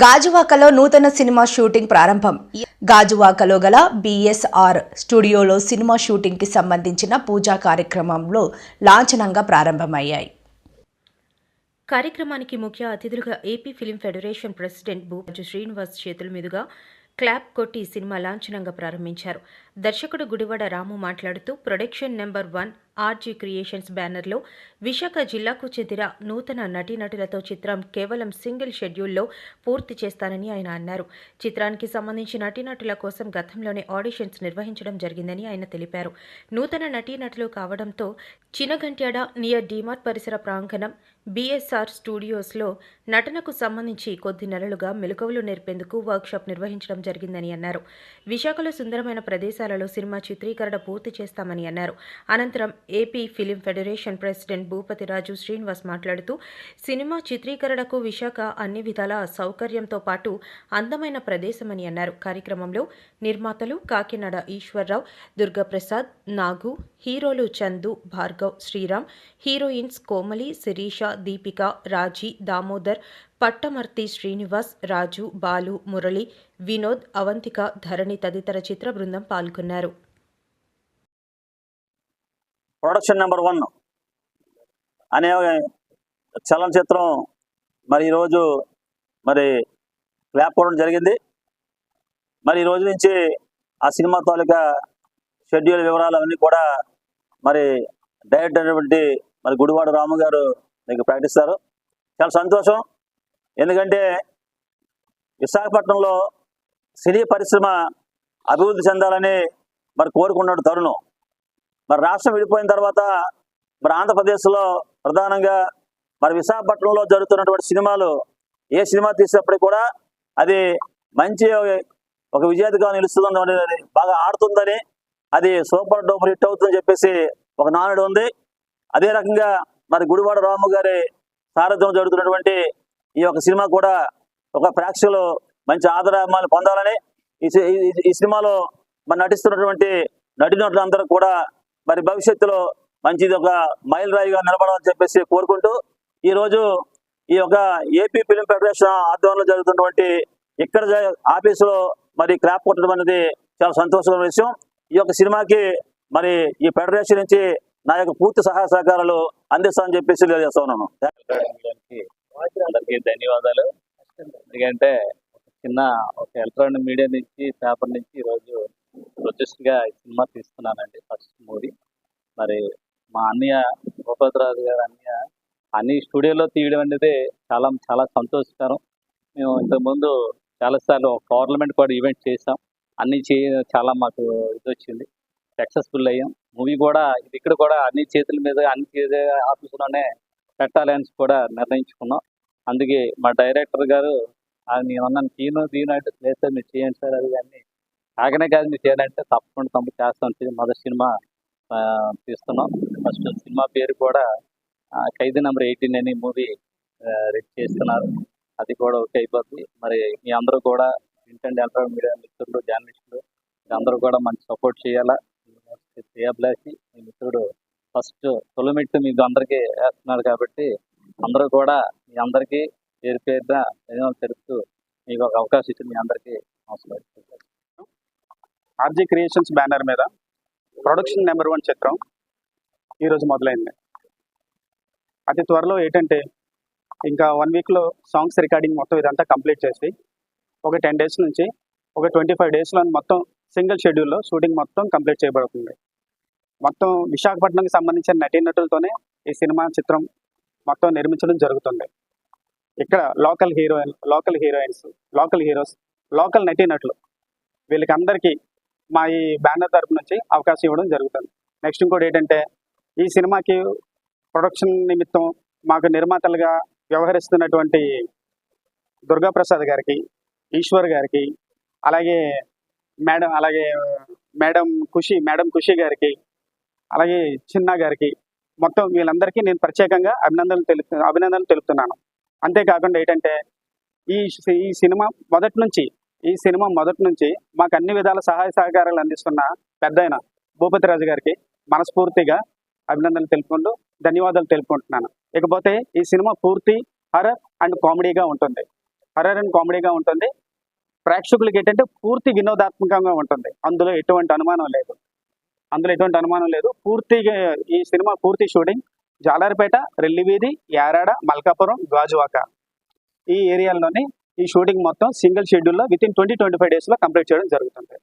గాజువాకలో నూతన cinema shooting ప్రారంభం. గాజువాకలో గల బిఎస్ఆర్ స్టూడియోలో సినిమా షూటింగ్ కి సంబంధించిన పూజా కార్యక్రమంలో లాంఛనంగా ప్రారంభమయ్యాయి. కార్యక్రమానికి ముఖ్య అతిథులుగా AP film federation president Bhupathi Srinivas చేతుల మీదుగా క్లాప్ కొట్టి సినిమా లాంఛనంగా ప్రారంభించారు. దర్శకుడు గుడివాడ రాము మాట్లాడుతూ ప్రొడక్షన్ నెంబర్ 1 ఆర్జీ క్రియేషన్స్ బ్యానర్లో విశాఖ జిల్లాకు చెందిన నూతన నటీనటులతో చిత్రం కేవలం సింగిల్ షెడ్యూల్లో పూర్తి చేస్తానని ఆయన అన్నారు. చిత్రానికి సంబంధించి నటీనటుల కోసం గతంలోనే ఆడిషన్స్ నిర్వహించడం జరిగిందని ఆయన తెలిపారు. నూతన నటీనటులు కావడంతో చినగంట్యాడ నియర్ డీమార్ట్ పరిసర ప్రాంగణం బిఎస్ఆర్ స్టూడియోస్లో నటనకు సంబంధించి కొద్ది నెలలుగా మెలకువలు నేర్పేందుకు వర్క్షాప్ నిర్వహించడం జరిగిందని అన్నారు. విశాఖలో సుందరమైన ప్రదేశాలలో సినిమా చిత్రీకరణ పూర్తి చేస్తామని అన్నారు. అనంతరం AP film federation president Bhupathi Raju Srinivas మాట్లాడుతూ సినిమా చిత్రీకరణకు విశాఖ అన్ని విధాల సౌకర్యంతో పాటు అందమైన ప్రదేశమని అన్నారు. కార్యక్రమంలో నిర్మాతలు కాకినాడ ఈశ్వర్రావు, దుర్గాప్రసాద్, నాగు, హీరోలు చందు, భార్గవ్, శ్రీరామ్, హీరోయిన్స్ కోమలి, శిరీష, దీపిక, రాజీ, దామోదర్, పట్టమర్తి శ్రీనివాస్, రాజు, బాలు, మురళి, వినోద్, అవంతిక, ధరణి తదితర చిత్ర బృందం పాల్గొన్నారు. ప్రొడక్షన్ నెంబర్ 1 అనే చలనచిత్రం మరి ఈరోజు మరి క్లాప్ కొట్టడం జరిగింది. మరి ఈ రోజు నుంచి ఆ సినిమా తాలూకా షెడ్యూల్ వివరాలు అవన్నీ కూడా మరి డైరెక్టర్ అయినటువంటి మరి గుడివాడ రాము గారు మీకు ప్రకటిస్తారు. చాలా సంతోషం. ఎందుకంటే విశాఖపట్నంలో సినీ పరిశ్రమ అభివృద్ధి చెందాలని మరి కోరుకున్న తరుణం. మరి రాష్ట్రం విడిపోయిన తర్వాత మరి ఆంధ్రప్రదేశ్లో ప్రధానంగా మరి విశాఖపట్నంలో జరుగుతున్నటువంటి సినిమాలు ఏ సినిమా తీసినప్పటికీ కూడా అది మంచి ఒక విజేతగా నిలుస్తుందని, బాగా ఆడుతుందని, అది సూపర్ డూపర్ హిట్ అవుతుందని చెప్పేసి ఒక నానుడు ఉంది. అదే రకంగా మరి గుడివాడ రాము గారి సారథ్యం జరుగుతున్నటువంటి ఈ యొక్క సినిమా కూడా ఒక ప్రేక్షకులు మంచి ఆదరాభిమానులు పొందాలని, ఈ సినిమాలో మరి నటిస్తున్నటువంటి నటీనటులందరూ కూడా మరి భవిష్యత్తులో మంచిది ఒక మైల్ రాయిగా నిలబడాలని చెప్పేసి కోరుకుంటూ ఈరోజు ఈ యొక్క ఏపీ ఫిల్మ్ ఫెడరేషన్ ఆధ్వర్యంలో జరుగుతున్నటువంటి ఇక్కడ ఆఫీసులో మరి క్లాప్ కొట్టడం అనేది చాలా సంతోషకరమైన విషయం. ఈ యొక్క సినిమాకి మరి ఈ ఫెడరేషన్ నుంచి నా యొక్క పూర్తి సహాయ సహకారాలు అందిస్తానని చెప్పేసి తెలియజేస్తా ఉన్నాను. అందరికీ ధన్యవాదాలు. ఎందుకంటే చిన్న ఒక ఎలక్ట్రానిక్ మీడియా నుంచి, పేపర్ నుంచి ఈరోజు ప్రొజెస్ట్గా సినిమా తీస్తున్నానండి. First movie. మరి మా అన్నయ్య భూపతిరాజు గారు అన్ని స్టూడియోలో తీయడం అనేది చాలా చాలా సంతోషకరం. మేము ఇంతకుముందు చాలాసార్లు పార్లమెంట్ కూడా ఈవెంట్ చేసాం. అన్నీ చాలా మాకు ఇది వచ్చింది, సక్సెస్ఫుల్ అయ్యాం. మూవీ కూడా ఇక్కడ కూడా అన్ని చేతుల మీద అన్ని ఆఫీసులోనే పెట్టాలని కూడా నిర్ణయించుకున్నాం. అందుకే మా డైరెక్టర్ గారు నేను అన్నాను, దీని లేదు మీరు చేయండి సార్, అది అన్నీ ఆగనే కాదు మీరు చేయాలంటే తప్పకుండా తమ్ముడు చేస్తాం. మొదటి సినిమా తీస్తున్నాం. ఫస్ట్ సినిమా పేరు కూడా ఖైదీ నెంబర్ 18 అని మూవీ రెడీ చేస్తున్నారు. అది కూడా ఓకే అయిపోద్ది. మరి మీ అందరూ కూడా ప్రింట్ అండ్ ఎలక్ట్రానిక్ మీడియా మిత్రులు, జర్నలిస్టులు అందరూ కూడా మంచి సపోర్ట్ చేయాలా. శ్రేయాభిలాషి మీ మిత్రుడు ఫస్ట్ తొలిమెట్టు మీకు అందరికీ వేస్తున్నారు కాబట్టి అందరూ కూడా మీ అందరికీ పేరు పేరున ధన్యవాదాలు తెలుపుతూ మీకు ఒక అవకాశం ఇచ్చింది మీ అందరికీ నమస్కారం. ఆర్జీ క్రియేషన్స్ బ్యానర్ మీద ప్రొడక్షన్ నెంబర్ 1 చిత్రం ఈరోజు మొదలైంది. అతి త్వరలో ఏంటంటే ఇంకా 1 వీక్లో సాంగ్స్ రికార్డింగ్ మొత్తం ఇదంతా కంప్లీట్ చేసి ఒక 10 డేస్ నుంచి ఒక 25 డేస్లో మొత్తం సింగిల్ షెడ్యూల్లో షూటింగ్ మొత్తం కంప్లీట్ చేయబడుతుంది. మొత్తం విశాఖపట్నంకి సంబంధించిన నటీనటులతోనే ఈ సినిమా చిత్రం మొత్తం నిర్మించడం జరుగుతుంది. ఇక్కడ local heroines, local heroes, local నటీనటులు వీళ్ళకి అందరికీ మా ఈ బ్యానర్ తరపు నుంచి అవకాశం ఇవ్వడం జరుగుతుంది. నెక్స్ట్ ఇంకోటి ఏంటంటే ఈ సినిమాకి ప్రొడక్షన్ నిమిత్తం మాకు నిర్మాతలుగా వ్యవహరిస్తున్నటువంటి దుర్గాప్రసాద్ గారికి, ఈశ్వర్ గారికి, అలాగే మేడం ఖుషి గారికి, అలాగే చిన్న గారికి, మొత్తం వీళ్ళందరికీ నేను ప్రత్యేకంగా అభినందనలు తెలుపుతున్నాను. అంతేకాకుండా ఏంటంటే ఈ సినిమా మొదటి నుంచి మాకు అన్ని విధాల సహాయ సహకారాలు అందిస్తున్న పెద్దయిన భూపతి రాజు గారికి మనస్ఫూర్తిగా అభినందనలు తెలుపుకుంటూ ధన్యవాదాలు తెలుపుకుంటున్నాను. ఇకపోతే ఈ సినిమా పూర్తి హారర్ అండ్ కామెడీగా ఉంటుంది. హర్రర్ అండ్ కామెడీగా ఉంటుంది. ప్రేక్షకులకి ఏంటంటే పూర్తి వినోదాత్మకంగా ఉంటుంది. అందులో ఎటువంటి అనుమానం లేదు. పూర్తిగా ఈ సినిమా పూర్తి షూటింగ్ జాలారిపేట, రెల్లివీధి, యారాడ, మల్కాపురం, గాజువాక ఈ ఏరియాల్లోనే ఈ షూటింగ్ మొత్తం సింగిల్ షెడ్యూల్లో విత్ ఇన్ 20-25 డేస్లో కంప్లీట్ చేయడం జరుగుతుంది.